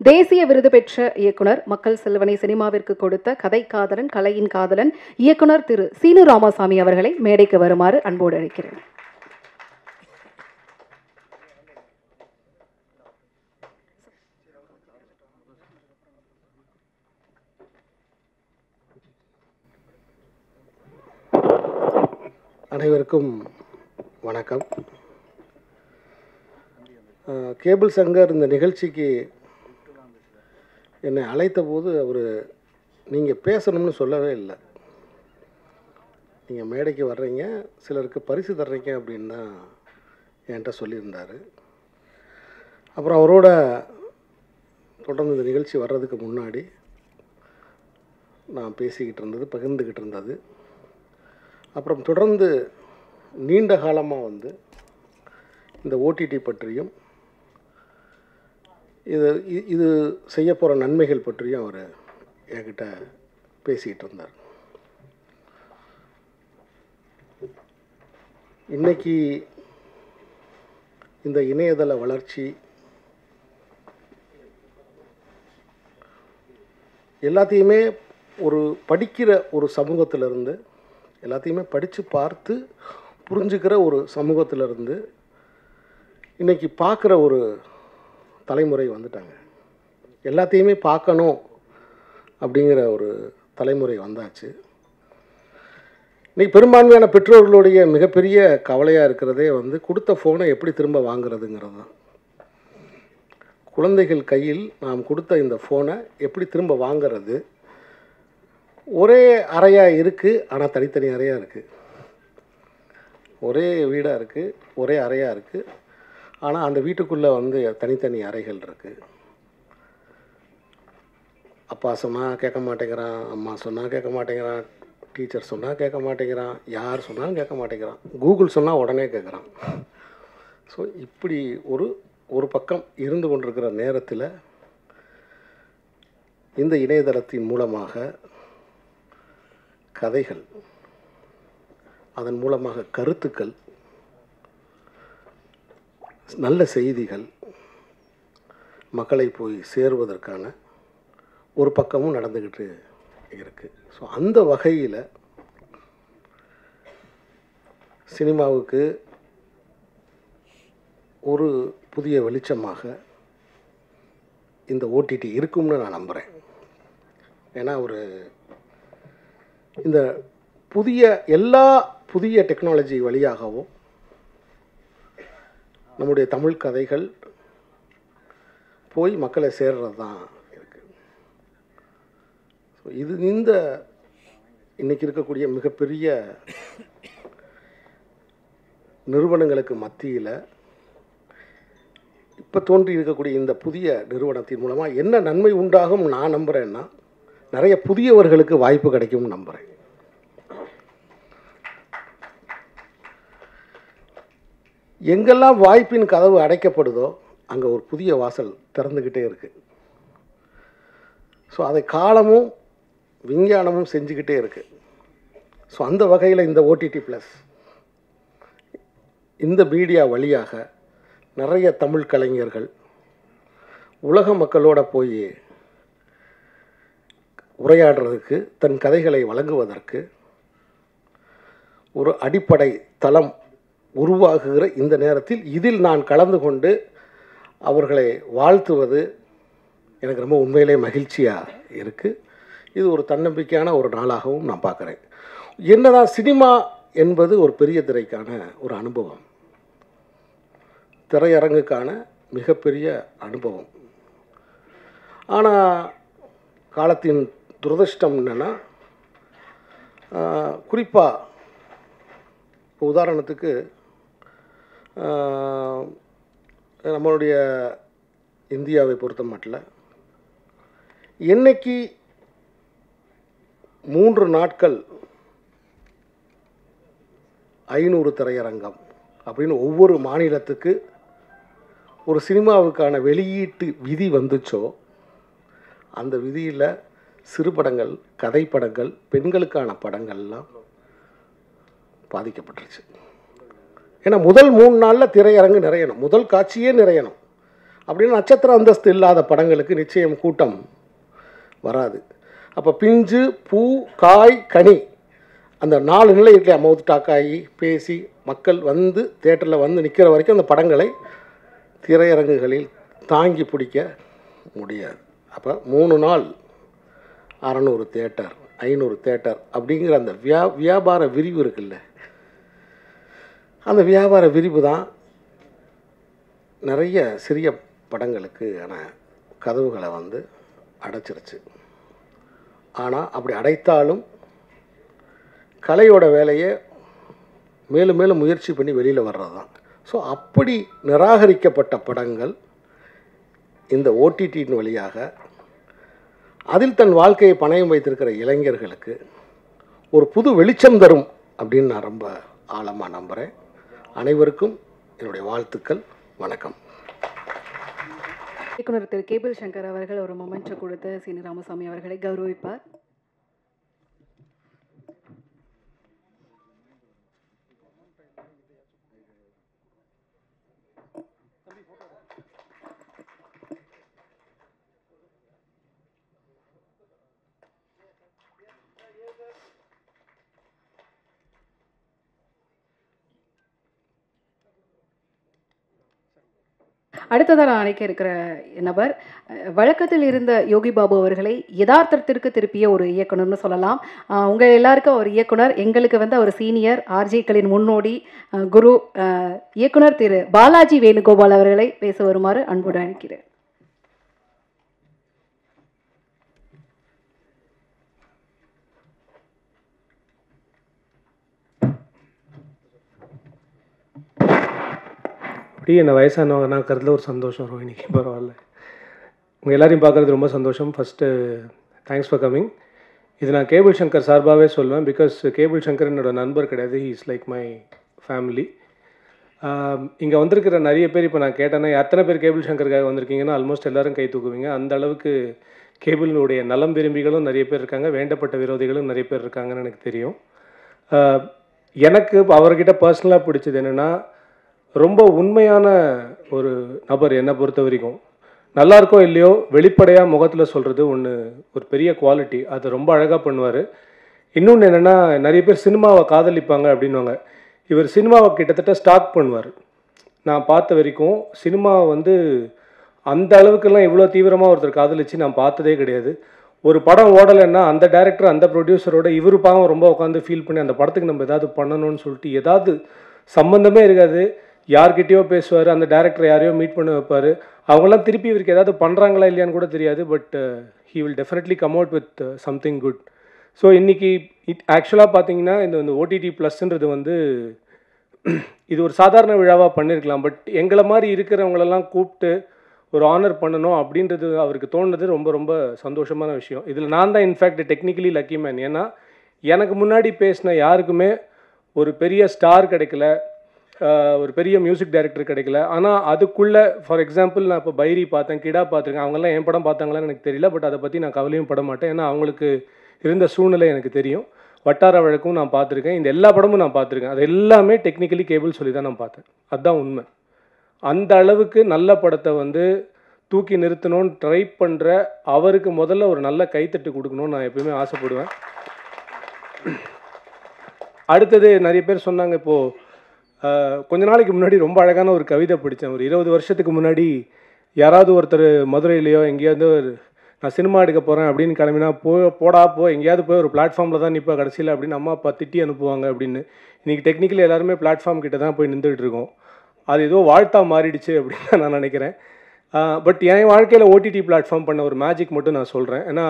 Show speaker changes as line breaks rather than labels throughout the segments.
தேசிய விருது பெற்ற இயக்குனர் மக்கள் செல்வனை சினிமாவிற்கு கொடுத்த கதை காதலன், கலையின் காதலன் இயக்குனர் திரு சீனு ராமசாமி அவர்களை மேடைக்கு வருமாறு அன்போடு அழைக்கிறேன்.
அனைவருக்கும் வணக்கம். கேபிள் சங்கர் இந்த நிகழ்ச்சிக்கு என்னை அழைத்த போது அவர் நீங்கள் பேசணும்னு சொல்லவே இல்லை. நீங்கள் மேடைக்கு வர்றீங்க, சிலருக்கு பரிசு தர்றீங்க அப்படின்னு தான் என்கிட்ட சொல்லியிருந்தார். அப்புறம் அவரோட தொடர்ந்து இந்த நிகழ்ச்சி வர்றதுக்கு முன்னாடி நான் பேசிக்கிட்டு இருந்தது, பகிர்ந்துக்கிட்டு இருந்தது. அப்புறம் தொடர்ந்து நீண்ட காலமாக இந்த ஓடிடி பற்றியும் இது செய்ய போகிற நன்மைகள் பற்றியும் அவர் என்கிட்ட பேசிக்கிட்டு இருந்தார். இன்றைக்கி இந்த இணையதள வளர்ச்சி எல்லாத்தையுமே ஒரு படிக்கிற ஒரு சமூகத்திலிருந்து, எல்லாத்தையுமே படித்து பார்த்து புரிஞ்சுக்கிற ஒரு சமூகத்திலிருந்து இன்றைக்கி பார்க்குற ஒரு தலைமுறை வந்துட்டாங்க. எல்லாத்தையுமே பார்க்கணும் அப்படிங்கிற ஒரு தலைமுறை வந்தாச்சு. இன்றைக்கி பெரும்பான்மையான பெற்றோர்களுடைய மிகப்பெரிய கவலையாக இருக்கிறதே கொடுத்த ஃபோனை எப்படி திரும்ப வாங்குறதுங்கிறது தான். குழந்தைகள் கையில் நாம் கொடுத்த இந்த ஃபோனை எப்படி திரும்ப வாங்கிறது? ஒரே அறையாக இருக்குது, ஆனால் தனித்தனி அறையாக இருக்குது. ஒரே வீடாக இருக்குது, ஒரே அறையாக இருக்குது, ஆனால் அந்த வீட்டுக்குள்ளே தனித்தனி அறைகள் இருக்குது. அப்பா சொன்னால் கேட்க மாட்டேங்கிறான், அம்மா சொன்னால் கேட்க மாட்டேங்கிறான், டீச்சர் சொன்னால் கேட்க மாட்டேங்கிறான், யார் சொன்னாலும் கேட்க மாட்டேங்கிறான், கூகுள் சொன்னால் உடனே கேட்குறான். ஸோ இப்படி ஒரு பக்கம் இருந்து கொண்டிருக்கிற நேரத்தில் இந்த இணையதளத்தின் மூலமாக கதைகள், அதன் மூலமாக கருத்துக்கள், நல்ல செய்திகள் மக்களை போய் சேருவதற்கான ஒரு பக்கமும் நடந்துக்கிட்டு இருக்குது. ஸோ அந்த வகையில் சினிமாவுக்கு ஒரு புதிய வெளிச்சமாக இந்த ஓடிடி இருக்கும்னு நான் நம்புகிறேன். ஏன்னா இந்த எல்லா புதிய டெக்னாலஜி வழியாகவும் நம்முடைய தமிழ் கதைகள் போய் மக்களை சேர்றது தான் இருக்குது. ஸோ இன்றைக்கி இருக்கக்கூடிய மிகப்பெரிய நிறுவனங்களுக்கு மத்தியில் இப்போ தோன்றி இருக்கக்கூடிய இந்த புதிய நிறுவனத்தின் மூலமாக என்ன நன்மை உண்டாகும் நான் நம்புகிறேன்னா, நிறைய புதியவர்களுக்கு வாய்ப்பு கிடைக்கும்னு நம்புகிறேன். எங்கெல்லாம் வாய்ப்பின் கதவு அடைக்கப்படுதோ அங்கே ஒரு புதிய வாசல் திறந்துக்கிட்டே இருக்குது. ஸோ அதை காலமும் விஞ்ஞானமும் செஞ்சுக்கிட்டே இருக்குது. ஸோ அந்த வகையில் இந்த ஓடிடி ப்ளஸ் இந்த மீடியா வழியாக நிறைய தமிழ் கலைஞர்கள் உலக மக்களோட போய் உரையாடுறதுக்கு, தன் கதைகளை வழங்குவதற்கு ஒரு அடிப்படை தளம் உருவாகுகிற இந்த நேரத்தில் இதில் நான் கலந்து கொண்டு அவர்களை வாழ்த்துவது எனக்கு ரொம்ப உண்மையிலே மகிழ்ச்சியாக இருக்குது. இது ஒரு தன்னம்பிக்கையான ஒரு நாளாகவும் நான் பார்க்குறேன். என்னதான் சினிமா என்பது ஒரு பெரிய திரைக்கான ஒரு அனுபவம், திரையரங்குக்கான மிகப்பெரிய அனுபவம். ஆனால் காலத்தின் துரதிர்ஷ்டம் என்னென்னா, குறிப்பாக இப்போ உதாரணத்துக்கு நம்மளுடைய இந்தியாவை பொறுத்த மட்டும் என்னைக்கு 3 நாட்கள் 500 திரையரங்கம் அப்படின்னு ஒவ்வொரு மாநிலத்துக்கு ஒரு சினிமாவுக்கான வெளியீட்டு விதி வந்துச்சோ, அந்த விதியில் சிறுபடங்கள், கதைப்படங்கள், பெண்களுக்கான படங்கள்லாம் பாதிக்கப்பட்டுருச்சு. ஏன்னா முதல் 3 நாளில் திரையரங்கு நிறையணும், முதல் காட்சியே நிறையணும். அப்படின்னு நட்சத்திர அந்தஸ்து இல்லாத படங்களுக்கு நிச்சயம் கூட்டம் வராது. அப்போ பிஞ்சு, பூ, காய், கனி, அந்த 4 நிலை இருக்கலையா, மவுத் டாக்காகி பேசி மக்கள் வந்து தேட்டரில் வந்து நிற்கிற வரைக்கும் அந்த படங்களை திரையரங்குகளில் தாங்கி பிடிக்க முடியாது. அப்போ 3 நாள் 600 தேட்டர், 500 தேட்டர் அப்படிங்கிற அந்த வியாபார விரிவு இருக்குல்ல, அந்த வியாபார விரிவு தான் நிறைய சிறிய படங்களுக்கு கதவுகளை வந்து அடைச்சிருச்சு. ஆனால் அப்படி அடைத்தாலும் கலையோட வேலையை மேலும் மேலும் முயற்சி பண்ணி வெளியில் வர்றது தான். ஸோ அப்படி நிராகரிக்கப்பட்ட படங்கள் இந்த ஓடிடியின் வழியாக அதில் தன் வாழ்க்கையை பணயம் வைத்திருக்கிற இளைஞர்களுக்கு ஒரு புது வெளிச்சம் தரும் அப்படின்னு நான் ரொம்ப ஆழமாக நம்புகிறேன். அனைவருக்கும் என்னுடைய வாழ்த்துக்கள். வணக்கம்.
இயக்குனர் திரு கேபிள் சங்கர் அவர்கள் ஒரு மொமெண்ட்டை கொடுத்து சீனு ராமசாமி அவர்களை கௌரவிப்பார். அடுத்ததாக நான் அழைக்க இருக்கிற நபர் வழக்கத்தில் இருந்த யோகி பாபு அவர்களை யதார்த்தத்திற்கு திருப்பிய ஒரு இயக்குனர்னு சொல்லலாம். உங்கள் எல்லாருக்கும் அவர் இயக்குனர், எங்களுக்கு வந்து அவர் சீனியர், ஆர்ஜேக்களின் முன்னோடி, குரு. இயக்குனர் திரு பாலாஜி வேணுகோபால் அவர்களை பேச வருமாறு அன்புடன் அழைக்கிறேன்.
அப்படி என்ன வயசானவங்க நான் கருத்தில் ஒரு சந்தோஷம் வரும். இன்றைக்கி பரவாயில்ல, உங்கள் எல்லாரையும் பார்க்குறது ரொம்ப சந்தோஷம். First thanks for coming. இது நான் கேபிள் சங்கர் சார்பாகவே சொல்லுவேன். பிகாஸ் கேபிள் சங்கர் என்னோட நண்பர் கிடையாது, he is like my family. இங்கே வந்திருக்கிற நிறைய பேர் இப்போ நான் கேட்டேன்னா எத்தனை பேர் கேபிள் சங்கருக்காக வந்திருக்கீங்கன்னா ஆல்மோஸ்ட் எல்லோரும் கை தூக்குவீங்க. அந்த அளவுக்கு கேபிளுடைய நலம் விரும்பிகளும் நிறைய பேர் இருக்காங்க, வேண்டப்பட்ட விரோதிகளும் நிறைய பேர் இருக்காங்கன்னு எனக்கு தெரியும். எனக்கு அவர்கிட்ட பர்சனலாக பிடிச்சது என்னென்னா, ரொம்ப உண்மையான ஒரு நபர். என்னை பொறுத்த வரைக்கும் நல்லா இருக்கோ இல்லையோ வெளிப்படையாக முகத்தில் சொல்கிறது ஒரு பெரிய குவாலிட்டி. அது ரொம்ப அழகாக பண்ணுவார். இன்னொன்று என்னென்னா, நிறைய பேர் சினிமாவை காதலிப்பாங்க அப்படின்வாங்க. இவர் சினிமாவை கிட்டத்தட்ட ஸ்டாக் பண்ணுவார். நான் பார்த்த வரைக்கும் சினிமாவை வந்து அந்த அளவுக்கெல்லாம் இவ்வளோ தீவிரமாக ஒருத்தர் காதலிச்சு நான் பார்த்ததே கிடையாது. ஒரு படம் ஓடலைன்னா அந்த டைரக்டர் அந்த ப்ரொடியூசரோட இவர் பாவம் ரொம்ப உட்காந்து ஃபீல் பண்ணி அந்த படத்துக்கு நம்ம ஏதாவது பண்ணணும்னு சொல்லிட்டு ஏதாவது சம்மந்தமே இருக்காது யார்கிட்டயோ பேசுவார். அந்த டேரக்டர் யாரையோ மீட் பண்ண வைப்பார். அவங்களாம் திருப்பி இவருக்கு ஏதாவது பண்ணுறாங்களா இல்லையான்னு கூட தெரியாது. But he will definitely come out with something good. So இன்றைக்கி ஆக்சுவலாக பார்த்தீங்கன்னா இந்த ஓடிடி ப்ளஸ்ன்றது வந்து இது ஒரு சாதாரண விழாவாக பண்ணியிருக்கலாம். பட் எங்களை மாதிரி இருக்கிறவங்களெல்லாம் கூப்பிட்டு ஒரு ஆனர் பண்ணணும் அப்படின்றது அவருக்கு தோணுது. ரொம்ப ரொம்ப சந்தோஷமான விஷயம். இதில் நான் தான் இன்ஃபேக்ட் டெக்னிக்கலி லக்கி மேன். ஏன்னா எனக்கு முன்னாடி பேசின யாருக்குமே ஒரு பெரிய ஸ்டார் கிடைக்கல, ஒரு பெரிய மியூசிக் டைரக்டர் கிடைக்கல. ஆனால் அதுக்குள்ளே ஃபார் எக்ஸாம்பிள் நான் இப்போ பைரி பார்த்தேன், கிடா பார்த்துருக்கேன். அவங்கெல்லாம் என் படம் பார்த்தாங்களான்னு எனக்கு தெரியல. பட் அதை பற்றி நான் கவலையும் பட மாட்டேன். ஏன்னா அவங்களுக்கு இருந்த சூழ்நிலை எனக்கு தெரியும். வட்டார வழக்கும் நான் பார்த்துருக்கேன். இந்த எல்லா படமும் நான் பார்த்துருக்கேன். அது எல்லாமே டெக்னிக்கலி கேபிள் சொல்லி தான் நான் பார்த்தேன். அதுதான் உண்மை. அந்த அளவுக்கு நல்ல படத்தை வந்து தூக்கி நிறுத்தணும்னு ட்ரை பண்ணுற அவருக்கு முதல்ல ஒரு நல்ல கைத்தட்டு கொடுக்கணும்னு நான் எப்பயுமே ஆசைப்படுவேன். அடுத்தது நிறைய பேர் சொன்னாங்க, இப்போது கொஞ்ச நாளைக்கு முன்னாடி ரொம்ப அழகான ஒரு கவிதை படித்தேன். ஒரு 20 வருஷத்துக்கு முன்னாடி யாராவது ஒருத்தர் மதுரையிலையோ எங்கேயாவது நான் சினிமா எடுக்க போகிறேன் அப்படின்னு கிளம்பினா போடா எங்கேயாவது போய் ஒரு பிளாட்ஃபார்மில் தான் நிற்பா கடைசியில் அப்படின்னு அம்மா அப்பா திட்டி அனுப்புவாங்க அப்படின்னு. இன்றைக்கி டெக்னிக்கலி எல்லாருமே பிளாட்ஃபார்ம் கிட்ட தான் போய் நின்றுட்டு இருக்கோம். அது ஏதோ வாழ்த்தா மாறிடுச்சு அப்படின்னு தான் நான் நினைக்கிறேன். பட் என் வாழ்க்கையில் ஓடிடி பிளாட்ஃபார்ம் பண்ண ஒரு மேஜிக் மட்டும் நான் சொல்கிறேன். ஏன்னா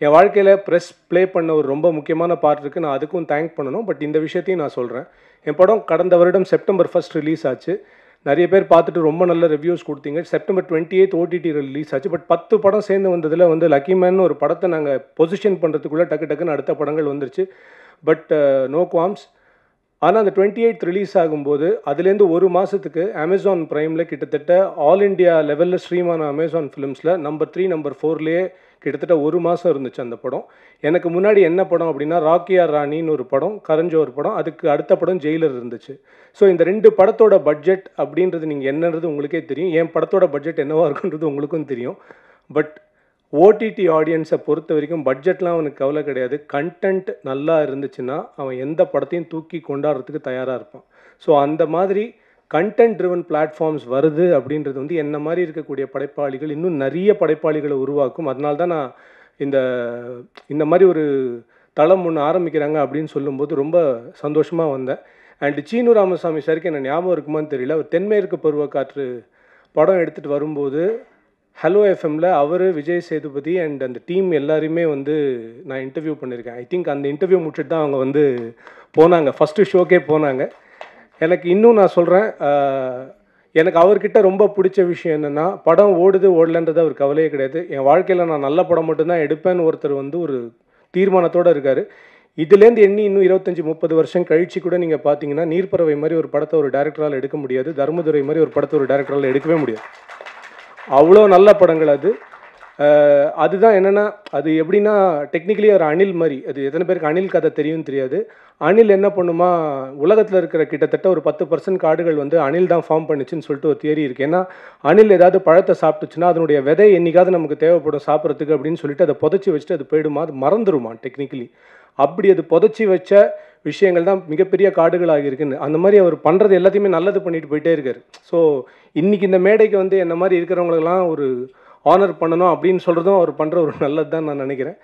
என் வாழ்க்கையில் ப்ரெஸ் ப்ளே பண்ண ஒரு ரொம்ப முக்கியமான பார்ட் இருக்குது. நான் அதுக்கும் தேங்க் பண்ணணும். பட் இந்த விஷயத்தையும் நான் சொல்கிறேன். என் படம் கடந்த வருடம் செப்டம்பர் 1 ரிலீஸ் ஆச்சு. நிறைய பேர் பார்த்துட்டு ரொம்ப நல்ல ரிவ்யூஸ் கொடுத்தீங்க. செப்டம்பர் 28 ஓடிடி ரிலீஸ் ஆச்சு. பட் 10 படம் சேர்ந்து வந்ததில் வந்து லக்கி மேன் ஒரு படத்தை நாங்கள் பொசிஷன் பண்ணுறதுக்குள்ளே டக்குன்னு அடுத்த படங்கள் வந்துருச்சு. But no qualms. ஆனால் அந்த 28 ரிலீஸ் ஆகும்போது அதுலேருந்து ஒரு மாதத்துக்கு அமேசான் ப்ரைமில் கிட்டத்தட்ட ஆல் இண்டியா லெவலில் ஸ்ட்ரீமான அமேசான் ஃபிலிம்ஸில் நம்பர் 3 நம்பர் 4லேயே கிட்டத்தட்ட 1 மாதம் இருந்துச்சு அந்த படம். எனக்கு முன்னாடி என்ன படம் அப்படின்னா, ராக்கி ஆர் ராணின்னு ஒரு படம், கரஞ்சோ ஒரு படம், அதுக்கு அடுத்த படம் ஜெயிலர் இருந்துச்சு. ஸோ இந்த 2 படத்தோட பட்ஜெட் அப்படின்றது நீங்கள் என்னன்றது உங்களுக்கே தெரியும். என் படத்தோட பட்ஜெட் என்னவா இருக்குன்றது உங்களுக்கும் தெரியும். பட் ஓடிடி ஆடியன்ஸை பொறுத்த வரைக்கும் பட்ஜெட்லாம் அவனுக்கு கவலை கிடையாது. கண்டென்ட் நல்லா இருந்துச்சுன்னா அவன் எந்த படத்தையும் தூக்கி கொண்டாடுறதுக்கு தயாராக இருப்பான். ஸோ அந்த மாதிரி கண்டென்ட் ட்ரிவன் பிளாட்ஃபார்ம்ஸ் வருது அப்படின்றது வந்து என்ன மாதிரி இருக்கக்கூடிய படைப்பாளிகள் இன்னும் நிறைய படைப்பாளிகளை உருவாக்கும். அதனால தான் நான் இந்த மாதிரி ஒரு தளம் ஒன்று ஆரம்பிக்கிறாங்க அப்படின்னு சொல்லும்போது ரொம்ப சந்தோஷமாக வந்தேன். அண்ட் சீனு ராமசாமி சாருக்கு என்ன ஞாபகம் இருக்குமான்னு தெரியல, அவர் தென்மேற்கு பருவக்காற்று படம் எடுத்துகிட்டு வரும்போது ஹலோ எஃப்எம்மில் அவர், விஜய் சேதுபதி அண்ட் அந்த டீம் எல்லாருமே வந்து நான் இன்டர்வியூ பண்ணியிருக்கேன். ஐ திங்க் அந்த இன்டர்வியூ முடிச்சுட்டு தான் அவங்க வந்து போனாங்க, ஃபஸ்ட்டு ஷோக்கே போனாங்க. எனக்கு இன்னும் நான் சொல்கிறேன், எனக்கு அவர்கிட்ட ரொம்ப பிடிச்ச விஷயம் என்னென்னா, படம் ஓடுது ஓடலன்றது அவர் கவலையே கிடையாது. என் வாழ்க்கையில் நான் நல்ல படம் மட்டும்தான் எடுப்பேன்னு ஒருத்தர் வந்து ஒரு தீர்மானத்தோடு இருக்கார். இதுலேருந்து எண்ணி இன்னும் 25-30 வருஷம் கழிச்சு கூட நீங்கள் பார்த்தீங்கன்னா, நீர்ப்பறவை மாதிரி ஒரு படத்தை ஒரு டேரக்டரால் எடுக்க முடியாது, தர்மதுரை மாதிரி ஒரு படத்தை ஒரு டேரக்டரால் எடுக்கவே முடியாது. அவ்வளோ நல்ல படங்கள் அது. அதுதான் என்னென்னா, அது எப்படின்னா டெக்னிக்கலி ஒரு அணில் மாதிரி. அது எத்தனை பேருக்கு அணில் கதை தெரியும்னு தெரியாது. அணில் என்ன பண்ணுமா, உலகத்தில் இருக்கிற கிட்டத்தட்ட ஒரு 10% காடுகள் வந்து அணில் தான் ஃபார்ம் பண்ணிச்சுன்னு சொல்லிட்டு ஒரு தியரி இருக்குது. ஏன்னா அணில் ஏதாவது பழத்தை சாப்பிட்டுச்சுன்னா அதனுடைய விதை என்னைக்காவது நமக்கு தேவைப்படும் சாப்பிட்றதுக்கு அப்படின்னு சொல்லிட்டு அதை புதைச்சி வச்சுட்டு அது போயிடுமா, அது மறந்துடுமா டெக்னிக்கலி. அப்படி அது புதைச்சி வச்ச விஷயங்கள் தான் மிகப்பெரிய காடுகளாக இருக்குன்னு. அந்த மாதிரி அவர் பண்ணுறது எல்லாத்தையுமே நல்லது பண்ணிட்டு போயிட்டே இருக்கார். ஸோ இன்றைக்கி இந்த மேடைக்கு வந்து என்ன மாதிரி இருக்கிறவங்களெல்லாம் ஒரு ஆனர் பண்ணணும் அப்படின்னு சொல்கிறதும் அவர் பண்ணுற ஒரு நல்லது தான் நான் நினைக்கிறேன்.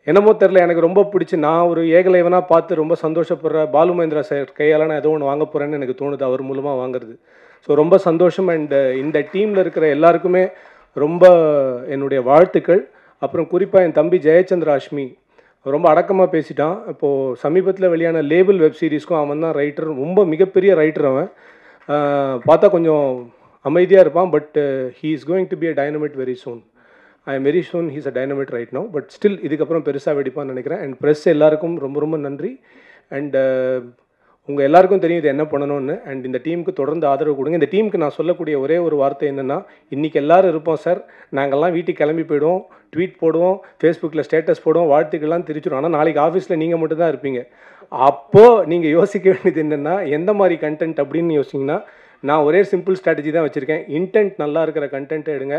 என்னமோ தெரில, எனக்கு ரொம்ப பிடிச்சி நான் ஒரு ஏகலைவனாக பார்த்து ரொம்ப சந்தோஷப்படுற பாலு மகேந்திரா சார் கையால் நான் ஏதோ ஒன்று வாங்க போகிறேன்னு எனக்கு தோணுது அவர் மூலமாக வாங்குறது. ஸோ ரொம்ப சந்தோஷம். அண்ட் இந்த டீமில் இருக்கிற எல்லாருக்குமே ரொம்ப என்னுடைய வாழ்த்துக்கள். அப்புறம் குறிப்பாக என் தம்பி ஜெயச்சந்திர அஷ்மி ரொம்ப அடக்கமாக பேசிட்டான். இப்போது சமீபத்தில் வெளியான லேபிள் வெப் சீரிஸ்க்கும் அவன் தான் ரைட்டர், ரொம்ப மிகப்பெரிய ரைட்டர். அவன் பார்த்தா கொஞ்சம் அமைதியாக இருப்பான், but he is going to be a dynamite very soon. I am very soon he's a dynamite right no, but still இதுக்கப்புறம் பெருசாக வெடிப்பான்னு நினைக்கிறேன். அண்ட் ப்ரெஸ் எல்லாருக்கும் ரொம்ப ரொம்ப நன்றி. அண்ட் உங்கள் எல்லாருக்கும் தெரியும் இது என்ன பண்ணணும்னு. அண்ட் இந்த டீமுக்கு தொடர்ந்து ஆதரவு கொடுங்க. இந்த டீமுக்கு நான் சொல்லக்கூடிய ஒரே ஒரு வார்த்தை என்னென்னா, இன்றைக்கி எல்லோரும் இருப்போம் சார், நாங்கள்லாம் வீட்டுக்கு கிளம்பி போய்டுவோம், ட்வீட் போடுவோம், ஃபேஸ்புக்கில் ஸ்டேட்டஸ் போடுவோம், வாழ்த்துக்கெல்லாம் தெரிவிச்சிடும். ஆனால் நாளைக்கு ஆஃபீஸில் நீங்கள் மட்டும் தான் இருப்பீங்க. அப்போது நீங்கள் யோசிக்க வேண்டியது என்னென்னா, எந்த மாதிரி கண்டென்ட் அப்படின்னு யோசிச்சிங்கன்னா, நான் ஒரே சிம்பிள் ஸ்ட்ராட்டஜி தான் வச்சுருக்கேன். இன்டென்ட் நல்லா இருக்கிற கண்டென்ட்டை எடுங்க,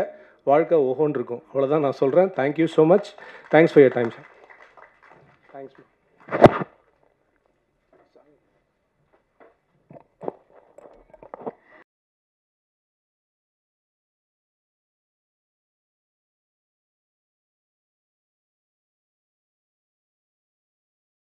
வாழ்க்கை ஓஹோன்னு இருக்கும். அவ்வளோதான் நான் சொல்கிறேன். Thank you so much. Thanks for your time sir. Thanks.